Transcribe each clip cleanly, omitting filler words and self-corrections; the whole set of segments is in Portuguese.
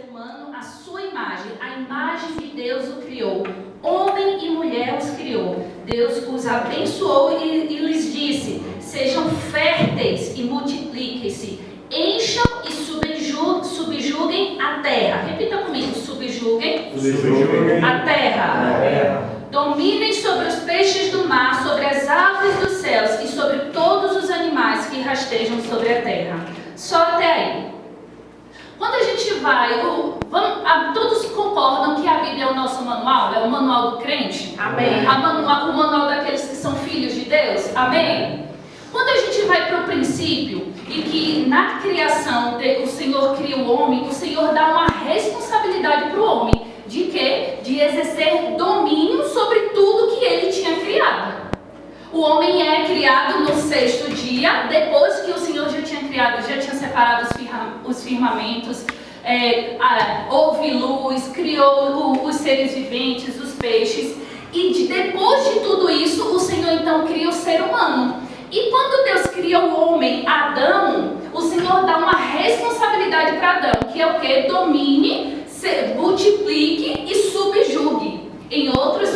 humano à sua imagem. A imagem de Deus o criou. Homem e mulher os criou. Deus os abençoou e lhes disse: sejam férteis e multipliquem-se. Encham e subjuguem a terra. Repita comigo: subjuguem a terra. Dominem sobre os peixes do mar, sobre as aves dos céus e sobre todos os animais que rastejam sobre a terra. Só até aí. Quando a gente vai, todos concordam que a Bíblia é o nosso manual? É o manual do crente? Amém. O manual daqueles que são filhos de Deus? Amém. Quando a gente vai para o princípio e que na criação o Senhor cria o homem, o Senhor dá uma responsabilidade para o homem. De quê? De exercer domínio sobre tudo que ele tinha criado. O homem é criado no 6º dia, depois que o Senhor já tinha criado, já tinha separado os firmamentos, houve luz, criou os seres viventes, os peixes. E depois de tudo isso, o Senhor então cria o ser humano. E quando Deus cria o homem, Adão, o Senhor dá uma responsabilidade para Adão, que é o quê? Domine, multiplique e subjugue. Em outras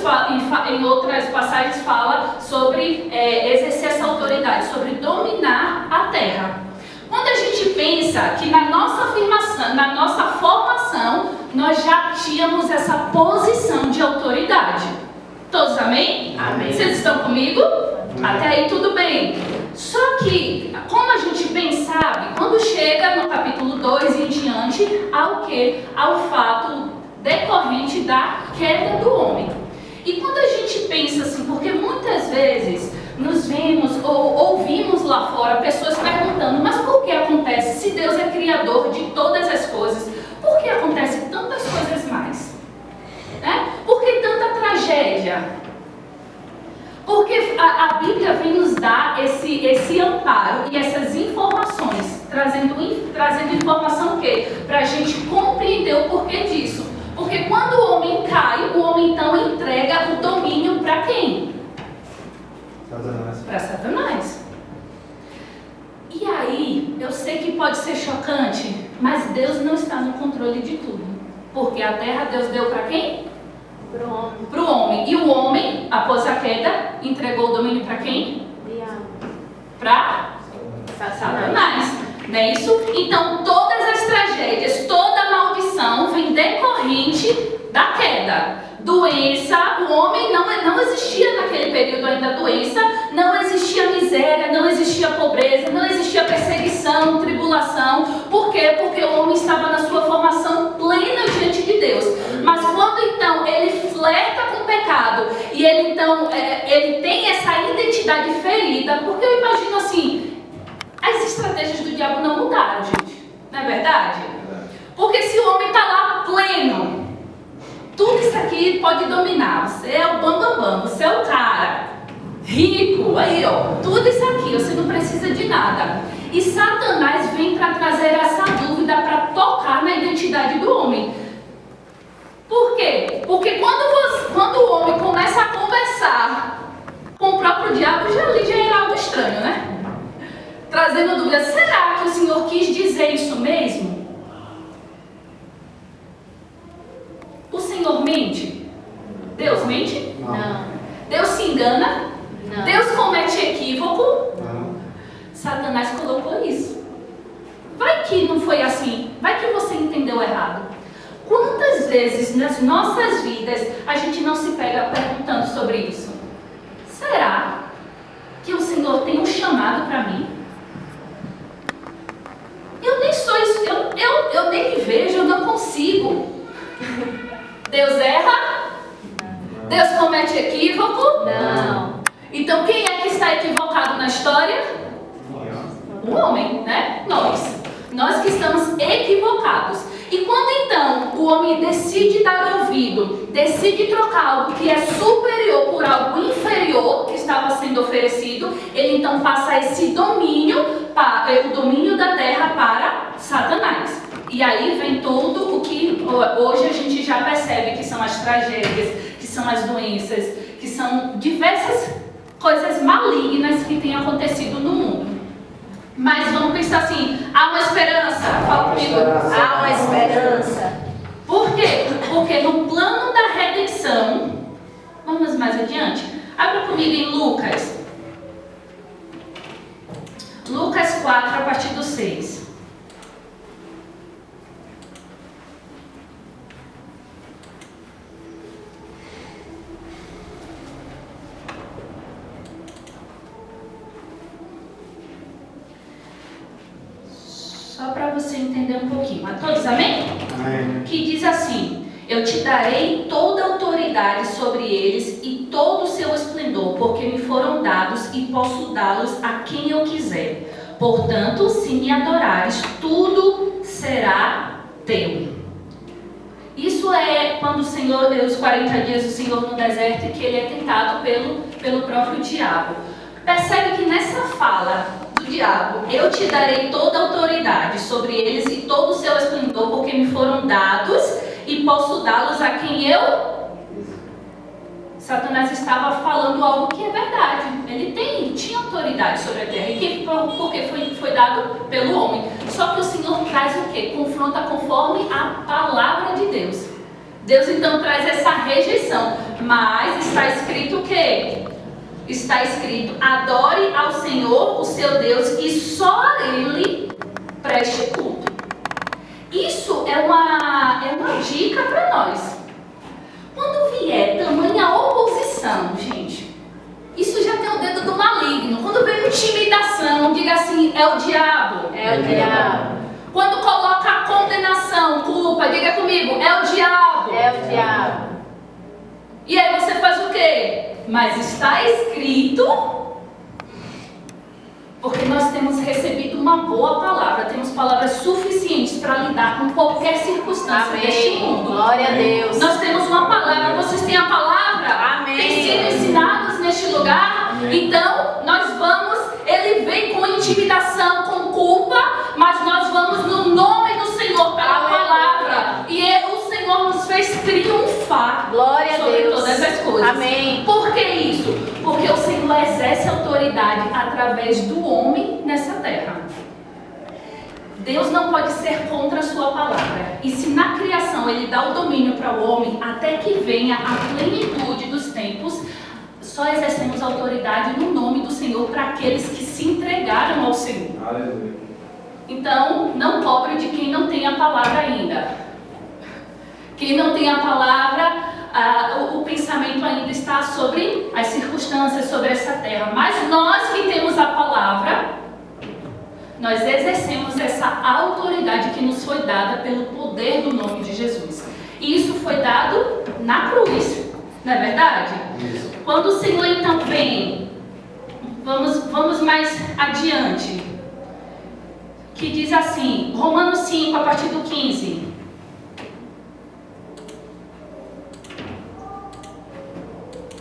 passagens fala sobre exercer essa autoridade, sobre dominar a terra. Quando a gente pensa que na nossa afirmação, na nossa formação, nós já tínhamos essa posição de autoridade. Todos amém? Amém. Vocês estão comigo? Até aí tudo bem. Só que, como a gente bem sabe, quando chega no capítulo 2 e em diante, ao quê? Ao fato decorrente da queda do homem. E quando a gente pensa assim, porque muitas vezes nos vemos ou ouvimos lá fora pessoas perguntando: mas por que acontece? Se Deus é criador de todas as coisas, por que acontece tantas coisas mais? Por que tanta tragédia? Porque a Bíblia vem nos dar esse amparo e essas informações, trazendo informação o quê? Para a gente compreender o porquê disso. Porque quando o homem cai, o homem então entrega o domínio para quem? Satanás. Para Satanás. E aí, eu sei que pode ser chocante, mas Deus não está no controle de tudo. Porque a terra Deus deu para quem? Para o homem. E o homem, após a queda, entregou o domínio para quem? Para Satanás. Não é isso? Então, todas as tragédias, toda a maldição vem decorrente da queda. Doença, o homem não existia naquele período ainda doença, não existia miséria, não existia pobreza, não existia perseguição, tribulação. Por quê? Porque o homem estava na sua formação plena diante de Deus. Mas quando então ele flerta com o pecado e ele então ele tem essa identidade ferida, porque eu imagino assim, as estratégias do diabo não mudaram, gente. Não é verdade? Porque se o homem está lá pleno, tudo isso aqui pode dominar. Você é o bambambam, você é o cara rico, aí ó, tudo isso aqui, você não precisa de nada. E Satanás vem para trazer essa dúvida, para tocar na identidade do homem. Por quê? Porque quando o homem começa a conversar com o próprio diabo, já é algo estranho, né? Trazendo dúvida: será que o Senhor quis dizer isso mesmo? O Senhor mente? Deus mente? Não. Deus se engana? Não. Deus comete equívoco? Não. Satanás colocou isso. Vai que não foi assim? Vai que você entendeu errado? Quantas vezes nas nossas vidas a gente não se pega perguntando sobre isso? Será que o Senhor tem um chamado para mim? Eu nem sou isso, eu nem me vejo, eu não consigo. Deus erra? Não. Deus comete equívoco? Não. Então quem é que está equivocado na história? O homem, né? Nós que estamos equivocados. E quando então o homem decide dar ouvido, decide trocar algo que é superior por algo inferior que estava sendo oferecido, ele então passa esse domínio, o domínio da terra para Satanás. E aí vem tudo o que hoje a gente já percebe que são as tragédias, que são as doenças, que são diversas coisas malignas que têm acontecido no mundo. Mas vamos pensar assim: há uma esperança. Fala comigo. Há uma esperança. Porque no plano da redenção, vamos mais adiante, abra comigo em Lucas. Lucas 4, a partir do 6. Só para você entender um pouquinho. A todos, amém? Amém. Que diz assim: eu te darei toda a autoridade sobre eles e todo o seu esplendor, porque me foram dados e posso dá-los a quem eu quiser. Portanto, se me adorares, tudo será teu. Isso é quando o Senhor, os 40 dias do Senhor no deserto, e que ele é tentado pelo próprio diabo. Percebe que nessa fala do diabo, eu te darei toda a autoridade sobre eles e todo o seu esplendor, porque me foram dados e posso dá-los a quem eu... Satanás estava falando algo que é verdade. Ele tinha autoridade sobre a terra. E porque foi dado pelo homem. Só que o Senhor traz o quê? Confronta conforme a palavra de Deus. Deus então traz essa rejeição. Mas está escrito o quê? Está escrito: adore ao Senhor, o seu Deus, e só a Ele preste culto. Isso é uma dica para nós. Quando vier tamanha oposição, gente, isso já tem o dedo do maligno. Quando vem intimidação, diga assim: é o diabo. É o diabo. Quando coloca a condenação, culpa, diga comigo: é o diabo. É o diabo. E aí você faz o quê? Mas está escrito, porque nós temos recebido uma boa palavra, temos palavras suficientes para lidar com qualquer circunstância deste mundo. Glória a Deus. Nós temos uma palavra, vocês têm a palavra? Amém. Têm sido ensinados neste lugar? Amém. Então, nós vamos, ele vem com intimidação, com culpa, mas nós vamos no nome do Senhor pela Aleluia. palavra. E o Senhor nos fez triunfar Glória a sobre Deus. todas as coisas. Amém. Por que isso? Porque o Senhor exerce autoridade através do homem nessa terra. Deus não pode ser contra a sua palavra. E se na criação ele dá o domínio para o homem, até que venha a plenitude dos tempos, só exercemos autoridade no nome do Senhor para aqueles que se entregaram ao Senhor. Aleluia. Então, não cobre de quem não tem a palavra ainda. Quem não tem a palavra, o pensamento ainda está sobre as circunstâncias, sobre essa terra. Mas nós que temos a palavra, nós exercemos essa autoridade que nos foi dada pelo poder do nome de Jesus. E isso foi dado na cruz, não é verdade? Isso. Quando o Senhor então vem, vamos mais adiante, que diz assim, Romanos 5, a partir do 15.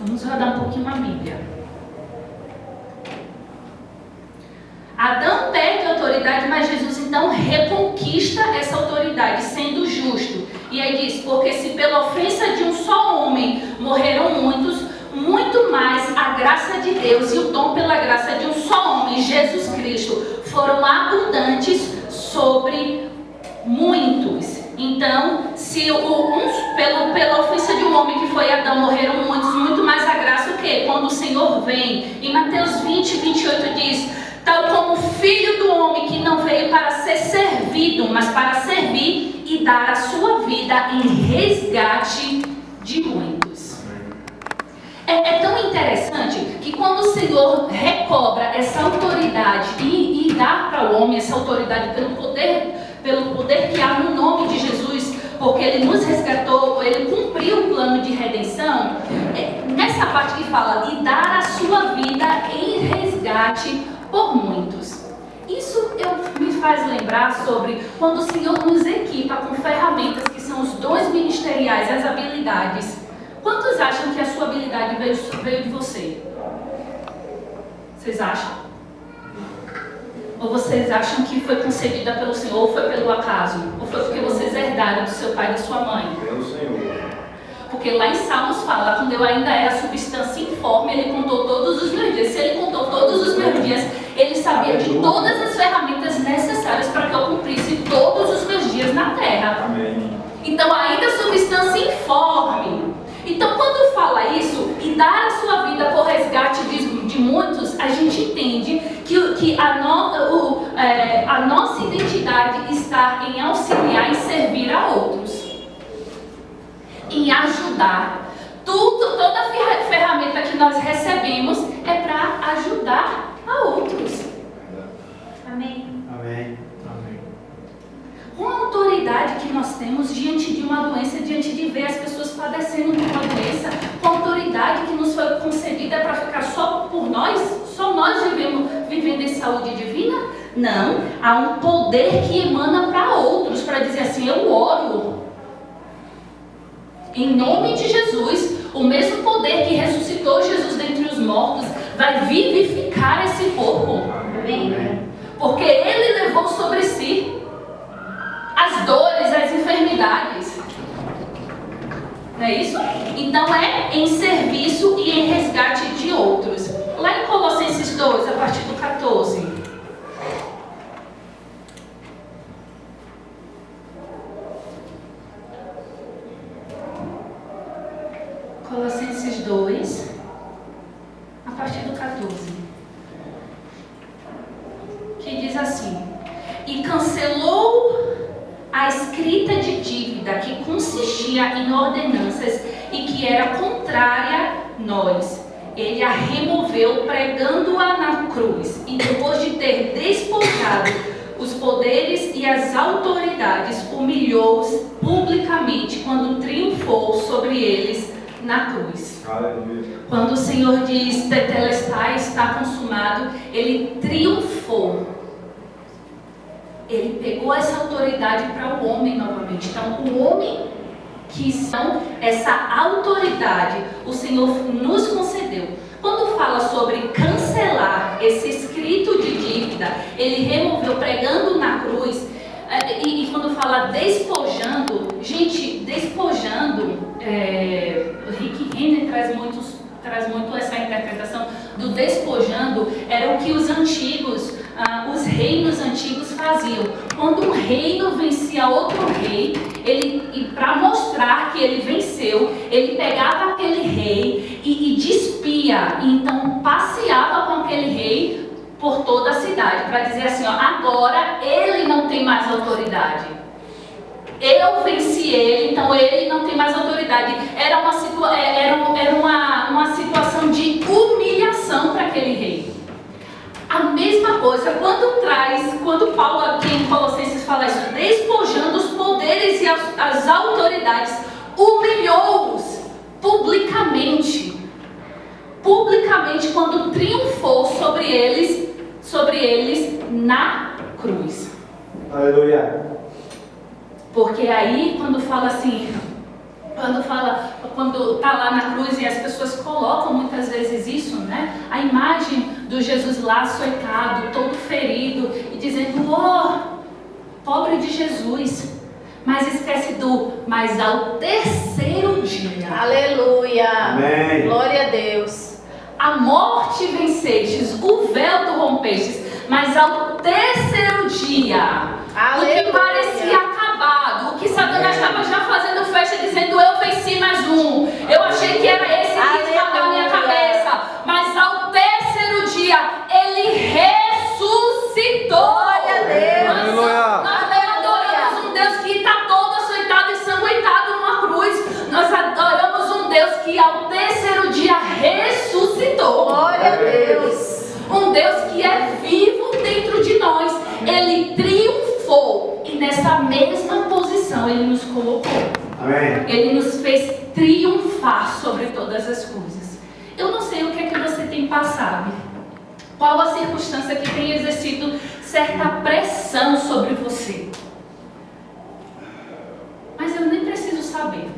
Vamos rodar um pouquinho a Bíblia. Adão perde a autoridade, mas Jesus então reconquista essa autoridade, sendo justo. E aí diz: porque se pela ofensa de um só homem morreram muitos, muito mais a graça de Deus e o dom pela graça de um só homem, Jesus Cristo, foram abundantes sobre muitos. Então, se pela ofensa de um homem que foi Adão morreram muitos, muito mais a graça o quê? Quando o Senhor vem. Em Mateus 20, 28 diz: tal como o Filho do Homem, que não veio para ser servido, mas para servir e dar a sua vida em resgate de muitos. É tão interessante que quando o Senhor recobra essa autoridade e dá para o homem essa autoridade pelo poder que há no nome de Jesus, porque Ele nos resgatou, Ele cumpriu o plano de redenção, nessa parte que fala, e dar a sua vida em resgate por muitos. Isso me faz lembrar sobre quando o Senhor nos equipa com ferramentas que são os dons ministeriais, as habilidades. Quantos acham que a sua habilidade veio de você? Vocês acham? Ou vocês acham que foi concedida pelo Senhor, ou foi pelo acaso? Ou foi porque vocês herdaram do seu pai e da sua mãe? Pelo Senhor. Porque lá em Salmos fala, quando eu ainda era substância informe, Ele contou todos os meus dias. Se Ele contou todos os meus dias, Ele sabia de todas as ferramentas necessárias para que eu cumprisse todos os meus dias na terra. Amém. Então, ainda substância informe, Então, quando fala isso e dar a sua vida por resgate de muitos, a gente entende que a nossa identidade está em auxiliar e servir a outros, em ajudar. Toda ferramenta que nós recebemos é para ajudar a outros. Amém. Amém. Amém. Com a autoridade que nós temos diante de uma doença, diante de ver as pessoas padecendo de uma doença, com a autoridade que nos foi concedida para ficar só por nós, só nós vivendo em saúde divina? Não, há um poder que emana para outros, para dizer assim, eu oro. Em nome de Jesus, o mesmo poder que ressuscitou Jesus dentre os mortos vai vivificar esse corpo. Amém. Porque Ele levou sobre si as dores, as enfermidades. Não é isso? Então é em serviço e em resgate de outros. Lá em Colossenses 2, a partir do 14. Colossenses 2, a partir do 14, que diz assim: e cancelou a escrita de dívida que consistia em ordenanças e que era contrária a nós. Ele a removeu pregando-a na cruz, e depois de ter despojado os poderes e as autoridades, humilhou-os publicamente quando triunfou sobre eles na cruz. Aleluia. Quando o Senhor diz tetelestai, está consumado, Ele triunfou. Ele pegou essa autoridade para o homem novamente. Então, o homem que são essa autoridade, o Senhor nos concedeu. Quando fala sobre cancelar esse escrito de dívida, Ele removeu pregando na cruz. E quando fala despojando, gente, despojando, Rick Renner traz muito essa interpretação do despojando, era o que os antigos, os reinos antigos faziam. Quando um reino vencia outro rei, e para mostrar que ele venceu, ele pegava aquele rei e despia, e então passeava com aquele rei por toda a cidade, para dizer assim, ó, agora ele não tem mais autoridade. Eu venci ele, então ele não tem mais autoridade. Era uma situação de humilhação para aquele rei. A mesma coisa, quando Paulo aqui em Colossenses fala isso, despojando os poderes e as autoridades, humilhou-os publicamente. Publicamente, quando triunfou sobre eles na cruz. Aleluia. Porque aí, quando fala assim, quando está lá na cruz e as pessoas colocam muitas vezes isso, né? A imagem do Jesus lá açoitado, todo ferido, e dizendo, pobre de Jesus. Mas esquece mas ao terceiro dia. Aleluia. Amém. Glória a Deus. A morte vencestes, o véu tu rompestes, mas ao terceiro dia, Aleluia. o que parecia acabado, o que Satanás estava já fazendo festa, dizendo eu venci mais um, eu achei que era esse que ia esmagar a minha cabeça, mas ao terceiro dia, ele ressuscitou. Glória a Deus. Aleluia. Nós adoramos um Deus que está todo açoitado e sanguentado numa cruz. Nós adoramos um Deus que ao terceiro dia ressuscitou. Glória a Deus. Um Deus que é vivo dentro de nós. Ele triunfou e nessa mesma posição Ele nos colocou. Amém. Ele nos fez triunfar sobre todas as coisas. Eu não sei o que é que você tem passado. Qual a circunstância que tem exercido certa pressão sobre você. Mas eu nem preciso saber.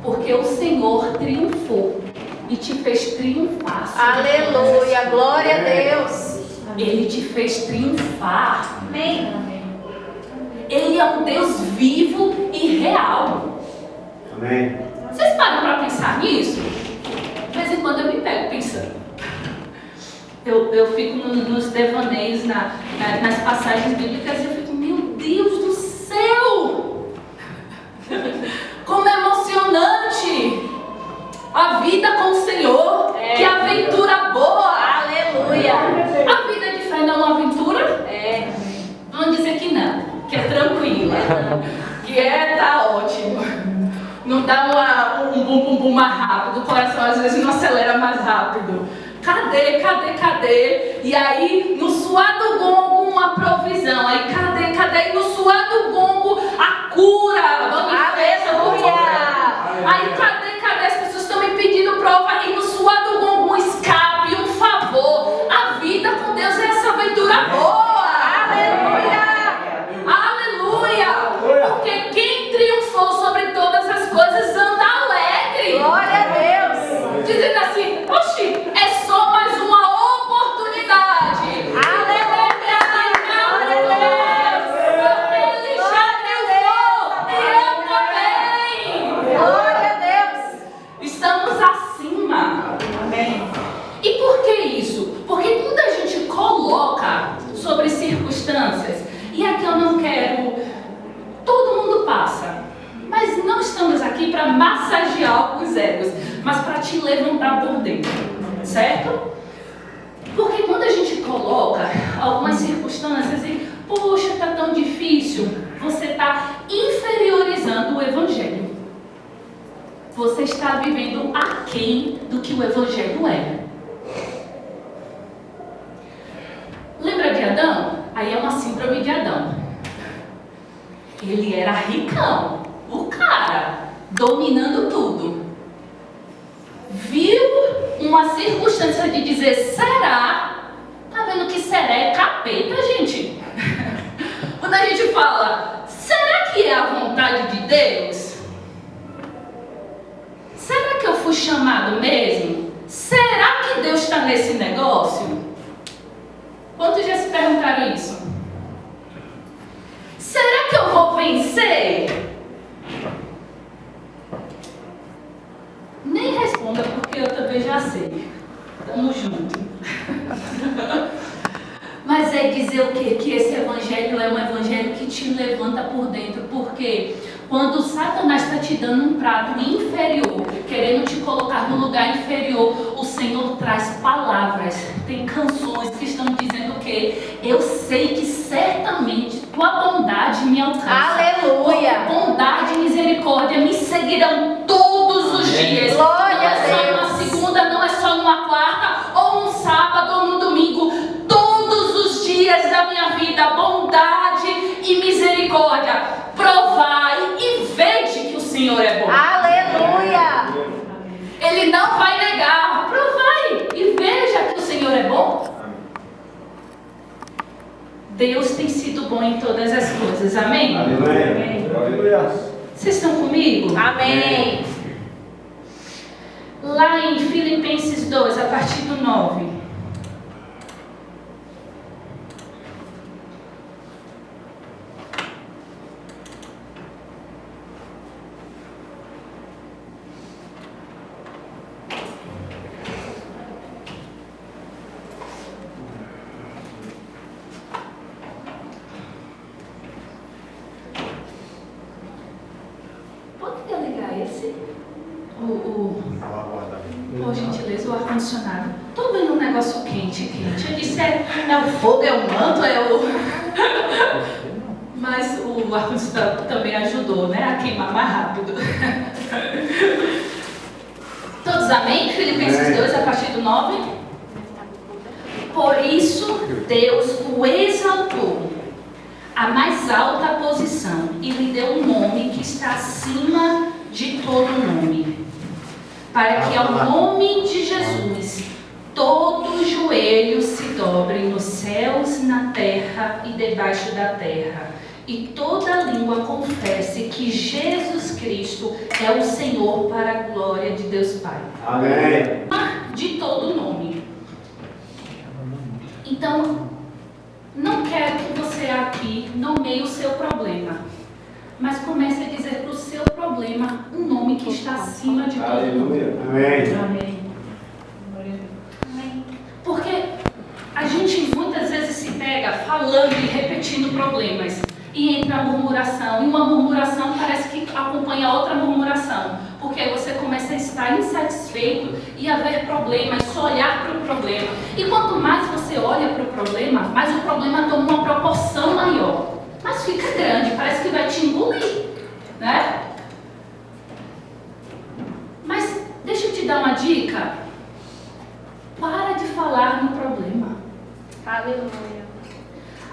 Porque o Senhor triunfou e te fez triunfar. Aleluia. Glória a Deus. Ele te fez triunfar. Amém. Ele é um Deus vivo e real. Amém. Vocês param para pensar nisso? De vez em quando eu me pego pensando. Eu fico nos devaneios, nas passagens bíblicas, e eu fico, meu Deus do céu! Como é emocionante tranquila. Quieta, ótimo. Não dá um bum mais rápido, o coração às vezes não acelera mais rápido. Cadê? E aí, no suar do gongo, uma provisão. Aí, cadê? E no suar do gongo, a cura. Manifesta do poder. Aí, cadê? As pessoas estão me pedindo prova. E no suar do gongo, um escape, um favor. A vida com Deus é essa aventura boa. Aleluia. Porque quem triunfou sobre todas as coisas anda alegre. Glória a Deus. Dizendo assim, oxi, é só mais uma oportunidade. Aleluia. Porque ele já triunfou e eu também. Glória a Deus. Estamos acima. Amém. E por que isso? Porque quando a gente coloca sobre circunstâncias, e aqui eu não quero, todo mundo passa, mas não estamos aqui para massagear alguns egos, mas para te levantar por dentro, certo? Porque quando a gente coloca algumas circunstâncias e, poxa, está tão difícil, você está inferiorizando o Evangelho. Você está vivendo aquém do que o Evangelho é. Lembra de Adão? Aí é uma síndrome de Adão. Ele era ricão, o cara, dominando tudo. Viu uma circunstância de dizer, será? Tá vendo que será é capeta, gente? Quando a gente fala, será que é a vontade de Deus? Será que eu fui chamado mesmo? Será que Deus está nesse negócio? Quantos já se perguntaram isso? Será que eu vou vencer? Nem responda, porque eu também já sei. Tamo junto. Mas é dizer o quê? Que esse evangelho é um evangelho que te levanta por dentro. Porque quando Satanás está te dando um prato inferior, querendo te colocar no lugar inferior, o Senhor traz palavras. Tem canções que estão dizendo o quê? Eu sei que certamente tua bondade me alcança. Aleluia. Tua bondade e misericórdia me seguirão todos os dias. Glória não é a só Deus. numa segunda, não é só numa quarta, ou num sábado, ou num domingo. Todos os dias da minha vida, bondade e misericórdia. Provai e vede que o Senhor é bom. Aleluia. Ele não vai negar. Provai e veja que o Senhor é bom. Deus tem sido bom em todas as coisas. Amém? Aleluia. Vocês estão comigo? Amém. Lá em Filipenses 2, a partir do 9. Pode ligar esse? Por gentileza, o ar-condicionado. Tô vendo um negócio quente. Eu disse, é o fogo, é o manto, é o... Mas o ar-condicionado também ajudou, né? A queimar mais rápido. Todos amém? Filipenses 2, a partir do 9. Por isso, Deus o exaltou à mais alta posição e lhe deu um nome que está acima de todo nome, para que ao nome de Jesus todo joelho se dobre nos céus, na terra e debaixo da terra, e toda língua confesse que Jesus Cristo é o Senhor, para a glória de Deus Pai. Amém. De todo nome. Então, não quero que você aqui nomeie o seu problema, mas comece a dizer para o seu problema um nome que está acima de todo nome. Amém. Amém. Porque a gente muitas vezes se pega falando e repetindo problemas e entra a murmuração, e uma murmuração parece que acompanha outra murmuração, porque aí você começa a estar insatisfeito e a ver problemas, só olhar para o problema. E quanto mais você olha para o problema, mais o problema toma uma proporção maior. mas fica grande, parece que vai te engolir, né? Mas deixa eu te dar uma dica. Para de falar no problema. Aleluia.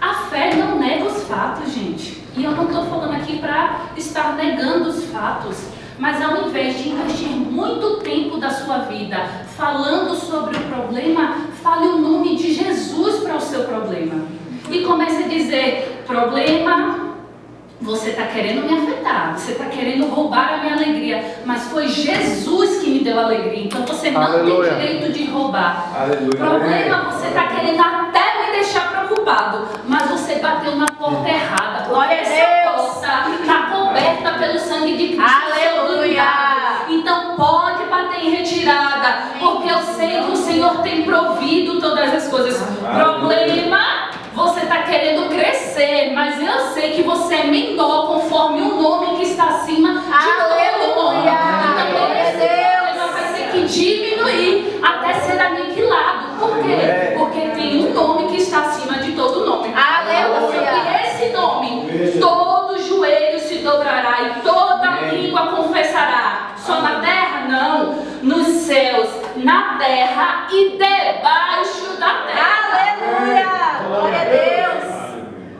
A fé não nega os fatos, gente. E eu não estou falando aqui para estar negando os fatos. Mas ao invés de investir muito tempo da sua vida falando sobre o problema, fale o nome de Jesus para o seu problema. E comece a dizer: problema, você está querendo me afetar, você está querendo roubar a minha alegria, mas foi Jesus que me deu alegria, então você não Aleluia. tem direito de roubar. Aleluia. Problema, você está querendo até me deixar preocupado, mas você bateu na porta errada. Glória a Essa Deus. porta está coberta pelo sangue de Cristo. Aleluia. Então pode bater em retirada, porque eu sei que o Senhor tem provido todas as coisas. Problema, você está querendo crescer, mas eu sei que você é menor conforme o nome que está acima de todo nome. Então esse problema vai ter que diminuir até ser aniquilado. Por quê? Porque tem um nome que está acima de todo nome. Aleluia. E esse nome, todo joelho se dobrará e toda língua confessará. Só na terra? Não. Nos céus, na terra e debaixo da terra. Aleluia. Glória a Deus.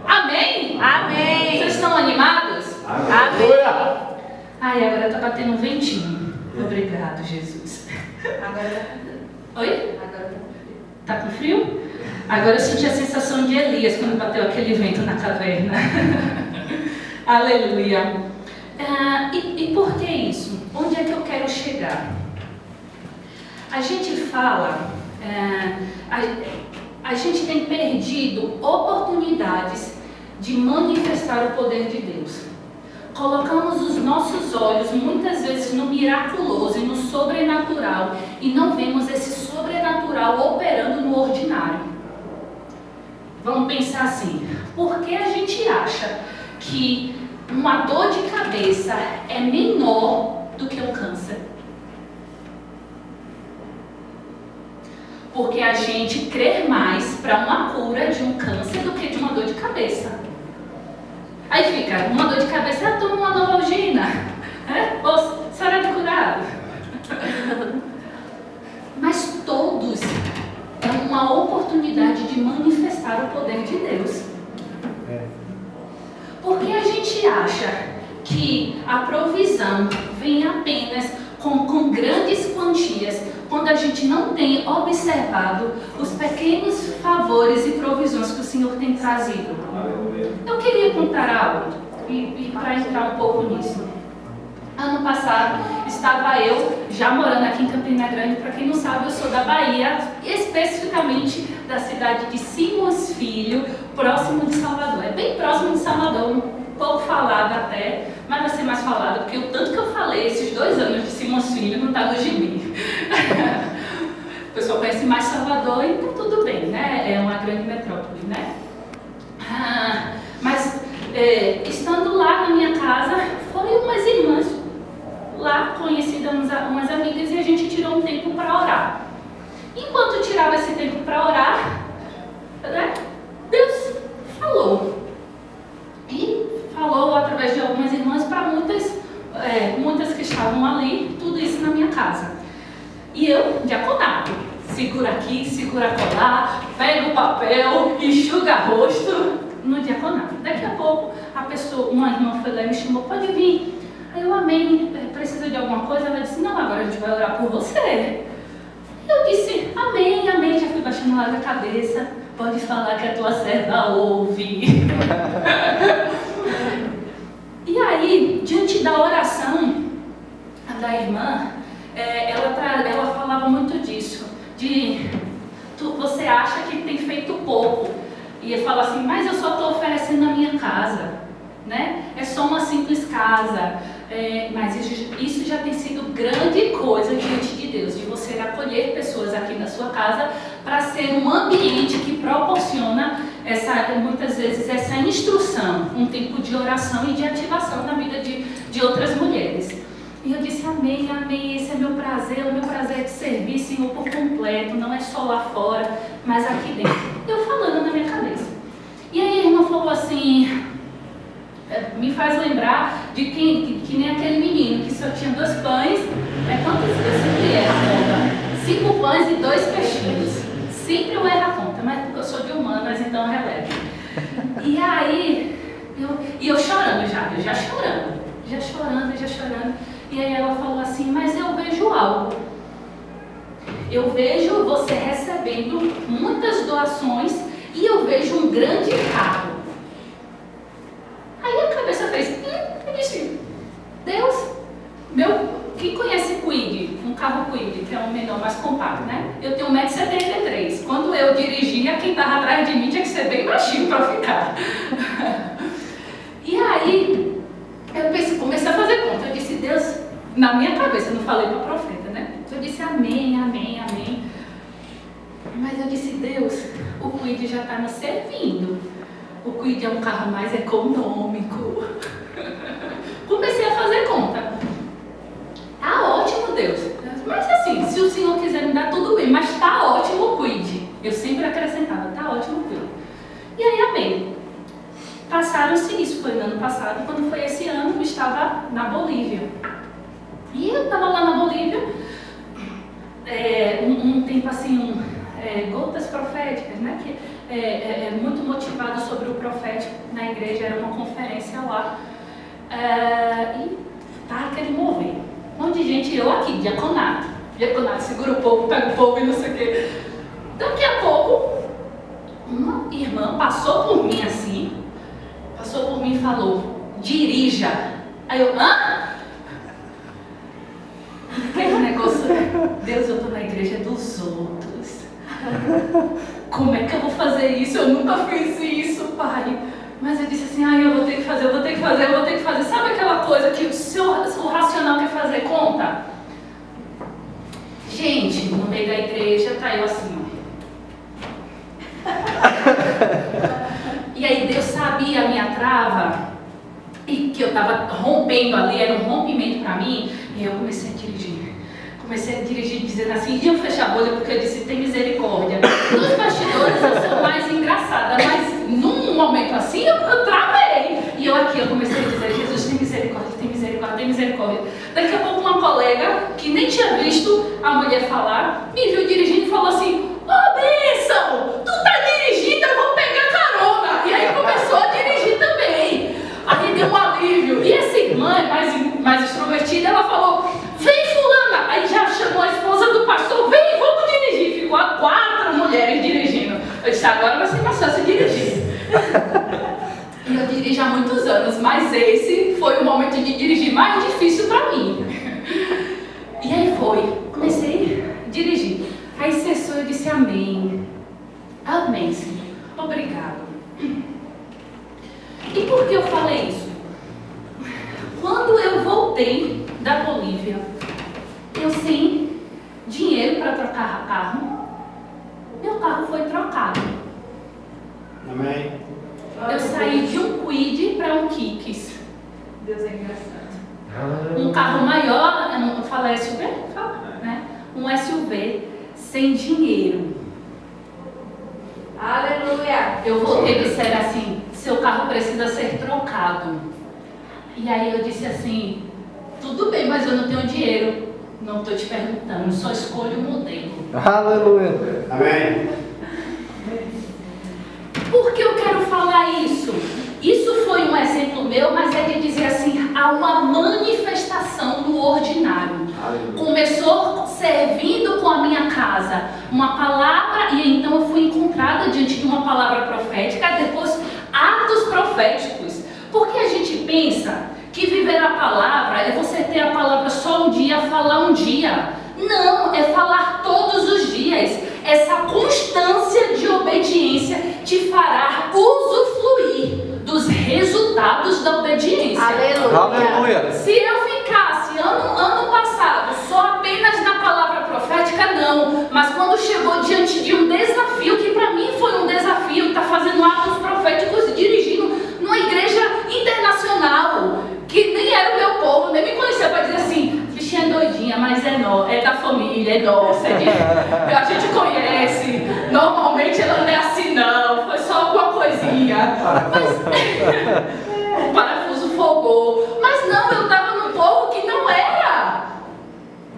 Amém? Amém. Vocês estão animados? Aleluia. Ai, agora tá batendo um ventinho. Obrigado, Jesus. Oi? Tá com frio? Agora eu senti a sensação de Elias quando bateu aquele vento na caverna. Aleluia. E por que isso? Onde é que eu quero chegar? A gente fala, a gente tem perdido oportunidades de manifestar o poder de Deus. Colocamos os nossos olhos muitas vezes no miraculoso e no sobrenatural e não vemos esse sobrenatural operando no ordinário. Vamos pensar assim: por que a gente acha que uma dor de cabeça é menor do que um câncer? Porque a gente crê mais para uma cura de um câncer do que de uma dor de cabeça. Aí fica, uma dor de cabeça, toma uma Novalgina, ou será de curado. Mas todos é uma oportunidade de manifestar o poder de Deus. Porque a gente acha que a provisão vem apenas com grandes quantias, quando a gente não tem observado os pequenos favores e provisões que o Senhor tem trazido. Eu queria contar algo, e para entrar um pouco nisso. Ano passado, estava eu, já morando aqui em Campina Grande. Para quem não sabe, eu sou da Bahia, especificamente da cidade de Simões Filho, próximo de Salvador. É bem próximo de Salvador, um pouco falado até, mas vai ser mais falado, porque o tanto que eu falei esses 2 anos de Simões Filho não está no gibi. O pessoal conhece mais Salvador e tá tudo bem, né? É uma grande metrópole, né? Mas estando lá na minha casa, foram umas irmãs lá, conhecidas, umas amigas, e a gente tirou um tempo para orar. Enquanto tirava esse tempo para orar, né, Deus falou. E falou através de algumas irmãs para muitas que estavam ali, tudo isso na minha casa. E eu, diaconato, segura aqui, segura colar, pega o papel, enxuga rosto no diaconato. Daqui a pouco, uma irmã foi lá e me chamou: pode vir. Aí eu: amém, precisa de alguma coisa? Ela disse: não, agora a gente vai orar por você. Eu disse: amém, amém, já fui baixando lá a cabeça. Pode falar que a tua serva ouve. E aí, diante da oração da irmã, ela falava muito disso, você acha que tem feito pouco, e eu falo assim: mas eu só estou oferecendo a minha casa, né? É só uma simples casa, mas isso já tem sido grande coisa diante de Deus, de você acolher pessoas aqui na sua casa para ser um ambiente que proporciona muitas vezes essa instrução, um tempo de oração e de ativação na vida de outras mulheres. E eu disse: amém, amém, esse é meu prazer, o meu prazer é de servir, Senhor, por completo, não é só lá fora, mas aqui dentro. Eu falando na minha cabeça. E aí a irmã falou assim: Me faz lembrar de que nem aquele menino que só tinha 2 pães. Quantos eu sempre erro a conta? 5 pães e 2 peixinhos. Sempre eu erro a conta, mas porque eu sou de humanas, então eu relevo. E aí, eu chorando já chorando. E aí ela falou assim, mas eu vejo algo. Eu vejo você recebendo muitas doações e eu vejo um grande carro. Aí a cabeça fez, eu disse, Deus, quem conhece Kwid, um carro Kwid, que é um menor mais compacto, né? Eu tenho 1,73 m. Quando eu dirigia, quem estava atrás de mim tinha que ser bem baixinho para ficar. E aí, eu comecei a fazer conta. Eu disse, Deus, na minha cabeça, eu não falei para o profeta, né? Eu disse, amém. Mas eu disse, Deus, o Kwid já está me servindo. O Kwid é um carro mais econômico. Comecei a fazer conta. Tá ótimo, Deus. Mas assim, se o Senhor quiser me dar, tudo bem. Mas tá ótimo o Kwid. Eu sempre acrescentava, tá ótimo o Kwid. E aí, amém. Passaram-se, isso foi no ano passado. Quando foi esse ano, eu estava na Bolívia. E eu estava lá na Bolívia, um tempo assim, gotas proféticas, né? Que muito motivado sobre o profético na igreja, era uma conferência lá. E tá aquele mover. Um monte de gente, eu aqui, diaconato, segura o povo, pega o povo e não sei o quê. Daqui a pouco, uma irmã passou por mim e falou, dirija. Aí eu, aquele negócio, Deus, eu tô na igreja dos outros. Como é que eu vou fazer isso? Eu nunca fiz isso, pai. Mas eu disse assim, eu vou ter que fazer. Sabe aquela coisa que o racional quer fazer conta? Gente, no meio da igreja tá eu assim, E aí Deus sabia a minha trava e que eu estava rompendo ali, era um rompimento para mim. E eu comecei a dirigir dizendo assim, e eu fechei a bolha porque eu disse, tem misericórdia. Nos bastidores eu sou mais engraçada, mas num momento assim eu travei. E eu comecei a dizer, Jesus, tem misericórdia. Daqui a pouco uma colega, que nem tinha visto a mulher falar, me viu dirigindo e falou assim, bênção, tu tá dirigindo, eu vou pegar carona. E aí começou a dirigir também. Aí deu um alívio. E essa irmã, mais extrovertida, ela falou, vem fulana. Aí já chamou a esposa do pastor, vem, vamos dirigir. Ficou 4 mulheres dirigindo. Eu disse, agora vai ser mais fácil dirigir. E eu dirijo há muitos anos, mas esse foi o momento de dirigir mais difícil para mim. E aí comecei a dirigir. Aí cessou, eu disse, amém, Senhor, obrigado. E por que eu falei isso? Quando eu voltei da Bolívia, eu sem dinheiro para trocar carro, meu carro foi trocado. Amém. Eu saí de um Kwid para um Kicks. Deus é engraçado. Um carro maior, eu não falo SUV? Fala, né? Um SUV sem dinheiro. Aleluia. Eu voltei e disseram assim, seu carro precisa ser trocado. E aí eu disse assim, tudo bem, mas eu não tenho dinheiro. Não estou te perguntando, só escolho o modelo. Aleluia. Amém. Por que eu quero falar isso? Isso foi um exemplo meu, mas é de dizer assim, há uma manifestação do ordinário. Começou servindo com a minha casa uma palavra, e então eu fui encontrada diante de uma palavra profética, depois atos proféticos. Porque a gente pensa que viver a palavra é você ter a palavra só um dia, falar um dia. Não, é falar todos os dias. Essa constância de obediência te fará usufruir dos resultados da obediência. Aleluia. Se eu ficasse ano passado só apenas na palavra profética, não. Mas quando chegou diante de um desafio, que para mim foi um desafio, estar fazendo atos proféticos e dirigindo numa igreja internacional, que nem era o meu povo, nem me conhecia, para dizer assim, bichinha doidinha, mas é da família, é nossa, a gente conhece, normalmente ela não é assim não, foi só alguma coisinha. Mas o parafuso sufocou. Mas não, eu estava no povo que não era.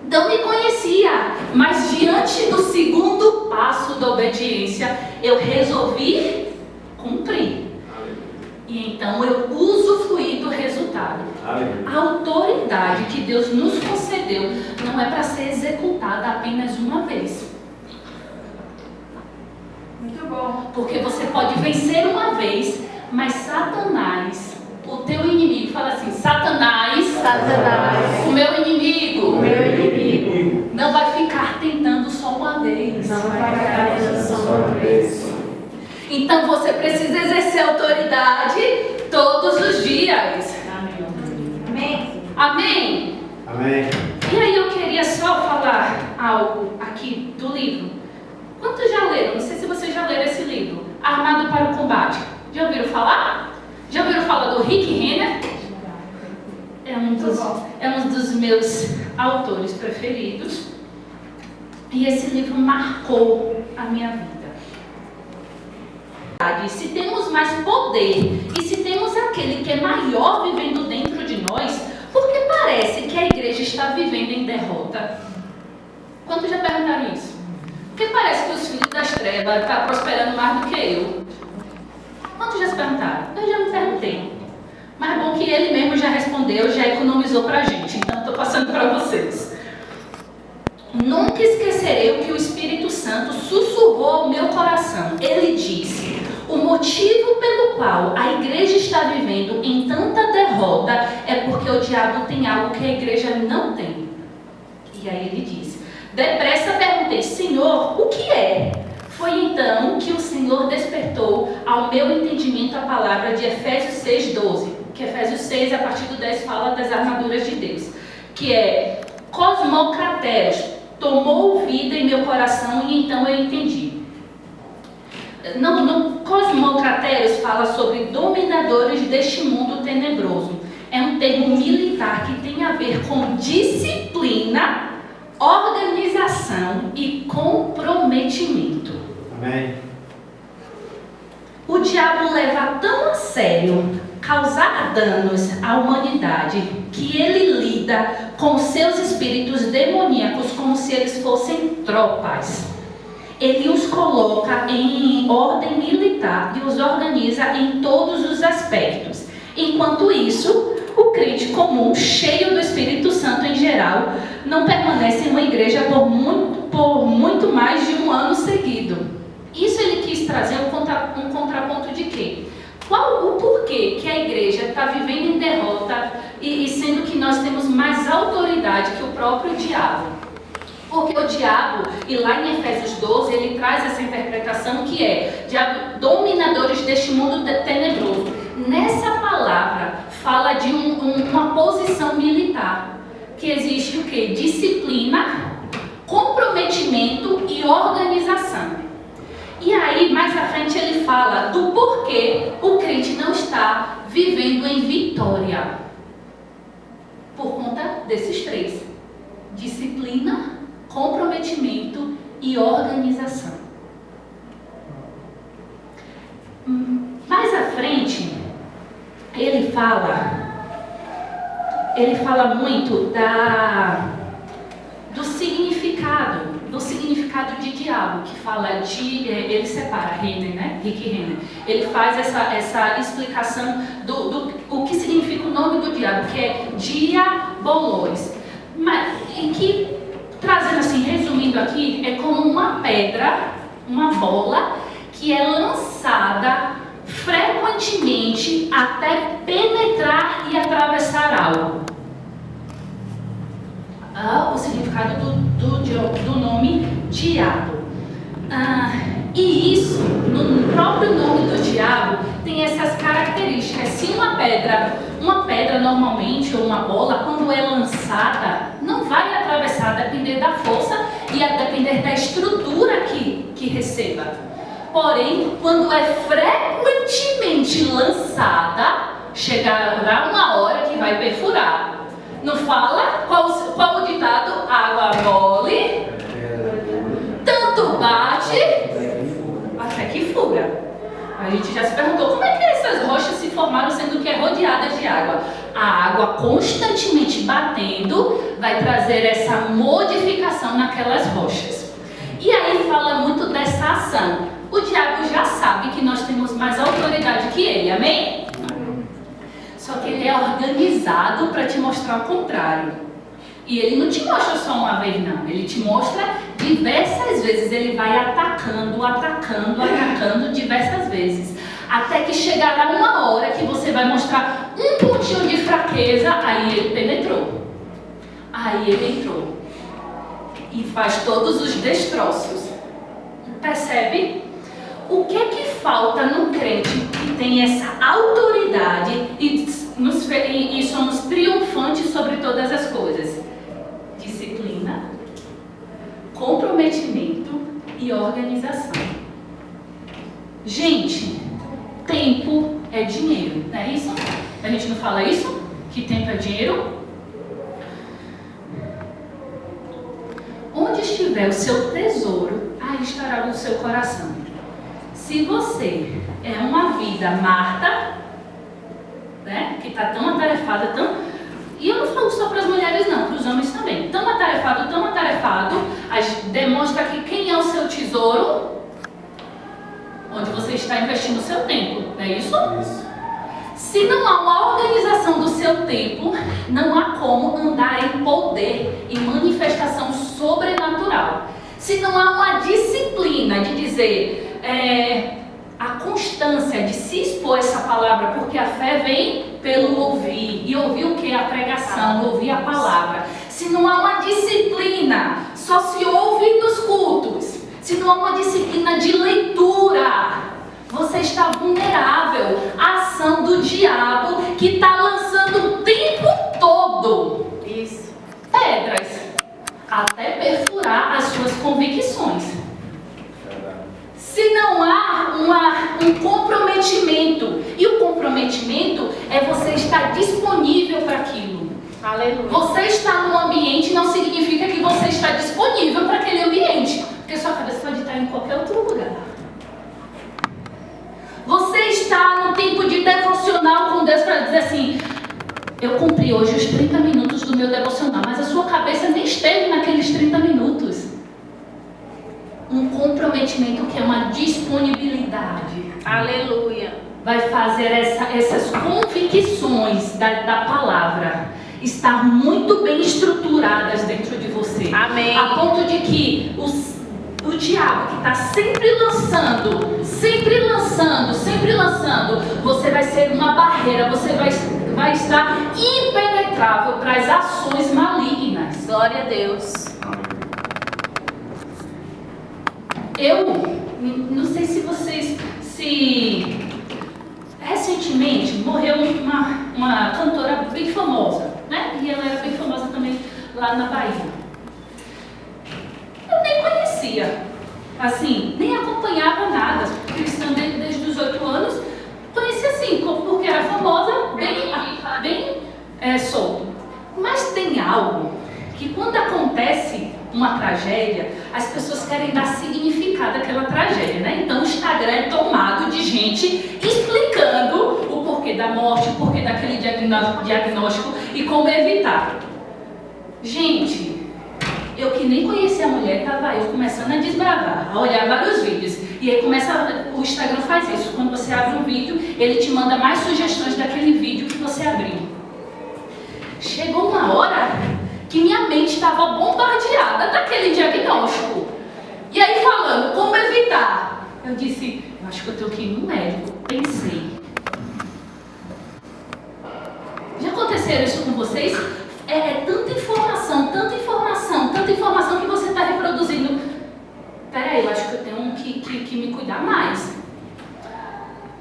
Não me conhecia. Mas diante do segundo passo da obediência, eu resolvi cumprir. E então eu usufruí do resultado. A autoridade que Deus nos concedeu não é para ser executada apenas uma vez. Muito bom. Porque você pode vencer uma vez, mas Satanás, o teu inimigo, fala assim: Satanás, o meu inimigo, não vai ficar tentando só uma vez. Não vai ficar tentando só uma vez. Então você precisa exercer autoridade todos os dias. Amém. Amém? Amém. E aí eu queria só falar algo aqui do livro. Quantos já leram? Não sei se vocês já leram esse livro, Armado para o Combate. Já ouviram falar? Já ouviram falar do Rick Renner? É um dos meus autores preferidos. E esse livro marcou a minha vida. Se temos mais poder e se temos aquele que é maior vivendo dentro de nós, por que parece que a igreja está vivendo em derrota? Quantos já perguntaram isso? Por que parece que os filhos das trevas estão prosperando mais do que eu? Quantos já se perguntaram? Eu já me perguntei. Mas é bom que ele mesmo já respondeu, já economizou pra gente. Então estou passando para vocês. Nunca esquecerei o que o Espírito Santo sussurrou ao meu coração. Ele disse: o motivo pelo qual a igreja está vivendo em tanta derrota é porque o diabo tem algo que a igreja não tem. E aí ele disse: depressa perguntei: Senhor, o que é? Foi então que o Senhor despertou ao meu entendimento a palavra de Efésios 6:12, que Efésios 6, a partir do 10, fala das armaduras de Deus, que é cosmocrateros, tomou vida em meu coração e então eu entendi. No cosmocrateros fala sobre dominadores deste mundo tenebroso. É um termo militar que tem a ver com disciplina, organização e comprometimento. Amém. O diabo leva tão a sério causar danos à humanidade que ele lida com seus espíritos demoníacos como se eles fossem tropas. Ele os coloca em ordem militar e os organiza em todos os aspectos. Enquanto isso, o crente comum, cheio do Espírito Santo em geral, não permanece em uma igreja por muito mais de um ano seguido. Isso ele quis trazer um contraponto de quê? Qual o porquê que a igreja está vivendo em derrota e sendo que nós temos mais autoridade que o próprio diabo? Porque o diabo, e lá em Efésios 12, ele traz essa interpretação que é diabo, dominadores deste mundo tenebroso. Nessa palavra fala de uma posição militar, que existe o quê? Disciplina, comprometimento e organização. E aí, mais à frente, ele fala do porquê o crente não está vivendo em vitória. Por conta desses três: disciplina, comprometimento e organização. Mais à frente, ele fala muito do significado de diabo, que fala de, ele separa Renner, né? Rick Renner. Ele faz essa explicação do o que significa o nome do diabo, que é diabolos. Mas, em que, trazendo assim, resumindo aqui, é como uma pedra, uma bola, que é lançada frequentemente até penetrar e atravessar algo. O significado do nome diabo. E isso, no próprio nome do diabo, tem essas características. Se uma pedra normalmente, ou uma bola, quando é lançada, não vai atravessar, a depender da força e a depender da estrutura que receba. Porém, quando é frequentemente lançada, chegará uma hora que vai perfurar. Não fala? Qual o ditado? Água mole, tanto bate, até que fuga. A gente já se perguntou como é que essas rochas se formaram sendo que é rodeadas de água. A água constantemente batendo vai trazer essa modificação naquelas rochas. E aí fala muito dessa ação. O diabo já sabe que nós temos mais autoridade que ele, amém? Só que ele é organizado para te mostrar o contrário. E ele não te mostra só uma vez, não. Ele te mostra diversas vezes. Ele vai atacando diversas vezes. Até que chegará uma hora que você vai mostrar um pontinho de fraqueza. Aí ele penetrou. Aí ele entrou. E faz todos os destroços. Percebe? O que é que falta no crente que tem essa autoridade e somos triunfantes sobre todas as coisas? Disciplina, comprometimento e organização. Gente, tempo é dinheiro, não é isso? A gente não fala isso? Que tempo é dinheiro? Onde estiver o seu tesouro, aí estará o seu coração. Se você é uma vida Marta, né, que está tão atarefada, e eu não falo só para as mulheres não, para os homens também, tão atarefado, demonstra que quem é o seu tesouro, onde você está investindo o seu tempo, não é isso? Isso. Se não há uma organização do seu tempo, não há como andar em poder e manifestação sobrenatural. Se não há uma disciplina de dizer, a constância de se expor essa palavra, porque a fé vem pelo ouvir, e ouvir o que? A pregação, ouvir a palavra. Se não há uma disciplina, só se ouve nos cultos. Se não há uma disciplina de leitura, você está vulnerável à ação do diabo que está lançando o tempo todo pedras até perfurar as suas convicções. Se não há um comprometimento, e o comprometimento é você estar disponível para aquilo. Aleluia. Você estar no ambiente não significa que você está disponível para aquele ambiente, porque sua cabeça pode estar em qualquer outro lugar. Você está no tempo de devocional com Deus para dizer assim, eu cumpri hoje os 30 minutos do meu devocional, mas a sua cabeça nem esteve naqueles 30 minutos. Um comprometimento que é uma disponibilidade. Aleluia. Vai fazer essas convicções da palavra estar muito bem estruturadas dentro de você. Amém. A ponto de que o diabo que está sempre lançando, você vai ser uma barreira, você vai estar impenetrável para as ações malignas. Glória a Deus. Eu não sei se vocês recentemente morreu uma cantora bem famosa, né? E ela era bem famosa também lá na Bahia. Eu nem conhecia, assim, nem acompanhava nada, cristã desde os 8 anos, conhecia assim, porque era famosa, bem solto. Mas tem algo que quando acontece uma tragédia, as pessoas querem dar significado àquela tragédia, né? Então o Instagram é tomado de gente explicando o porquê da morte, o porquê daquele diagnóstico e como evitar. Gente, eu que nem conhecia a mulher, estava eu começando a desbravar, a olhar vários vídeos. E aí o Instagram faz isso, quando você abre um vídeo, ele te manda mais sugestões daquele vídeo que você abriu. Chegou uma hora que minha mente estava bombardeada daquele diagnóstico. E aí falando, como evitar? Eu disse, eu acho que eu tenho que ir no médico. Pensei. Já aconteceram isso com vocês? É tanta informação que você está reproduzindo. Peraí, eu acho que eu tenho que me cuidar mais.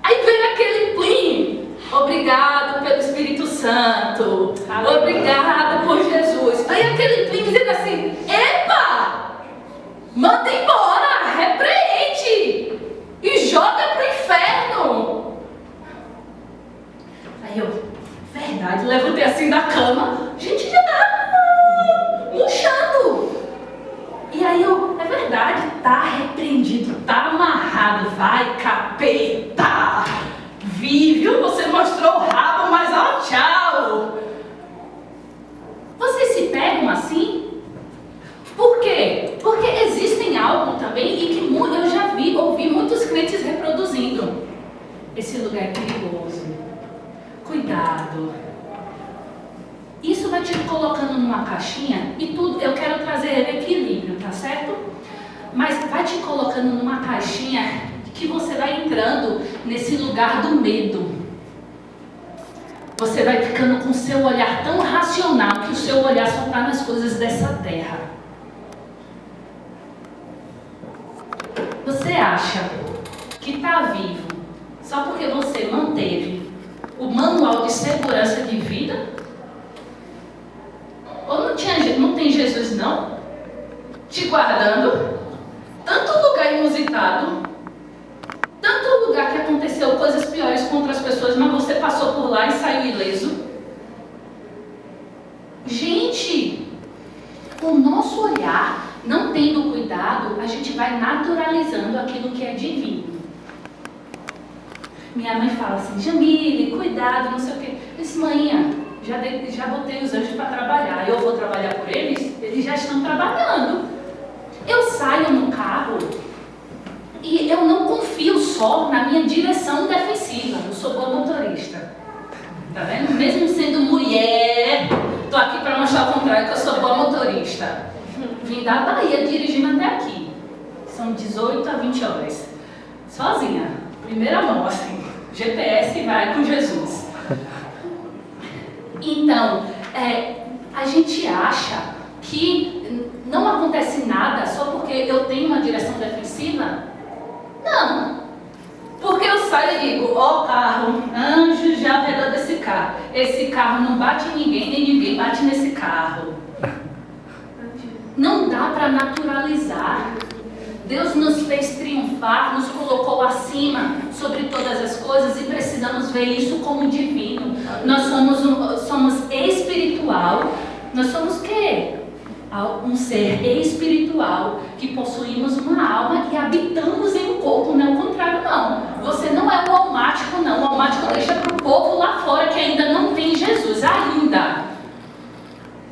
Aí vem aquele plim. Obrigado pelo Espírito Santo. Aleluia. Obrigado por Jesus. Aí aquele plim dizendo assim, epa! Manda embora, repreende e joga pro inferno. Aí eu, verdade, levantei assim da cama, gente, já tá murchando. E aí eu, é verdade, tá repreendido, tá amarrado, vai capeta. te colocando numa caixinha e tudo, eu quero trazer equilíbrio, tá certo? Mas vai te colocando numa caixinha que você vai entrando nesse lugar do medo. Você vai ficando com o seu olhar tão racional que o seu olhar só está nas coisas dessa terra. Você acha que está vivo só porque você manteve o manual de segurança de vida? Ou não tem Jesus não? Te guardando? Tanto lugar inusitado, tanto lugar que aconteceu coisas piores com outras pessoas, mas você passou por lá e saiu ileso. Gente, o nosso olhar, não tendo cuidado, a gente vai naturalizando aquilo que é divino. Minha mãe fala assim, Jamile, cuidado, não sei o quê. Eu disse, mãe, já botei os anjos para trabalhar. Eu vou trabalhar por eles? Eles já estão trabalhando. Eu saio no carro e eu não confio só na minha direção defensiva. Eu sou boa motorista. Tá vendo? Mesmo sendo mulher, tô aqui para mostrar o contrário, que eu sou boa motorista. Vim da Bahia dirigindo até aqui. São 18 a 20 horas. Sozinha. Primeira mão, assim. GPS vai com Jesus. Então, a gente acha que não acontece nada só porque eu tenho uma direção defensiva? Não. Porque eu saio e digo, ó carro, anjo já ao redor desse carro. Esse carro não bate em ninguém, nem ninguém bate nesse carro. Não dá para naturalizar. Deus nos fez triunfar, nos colocou acima sobre todas as coisas e precisamos ver isso como divino. Nós somos espiritual. Nós somos o quê? Um ser espiritual que possuímos uma alma e habitamos em um corpo, não é o contrário não. Você não é o almático não, o almático deixa para o povo lá fora que ainda não tem Jesus, ainda.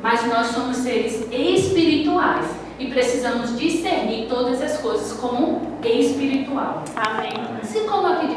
Mas nós somos seres espirituais e precisamos discernir todas as coisas como espiritual. Amém. Se coloque de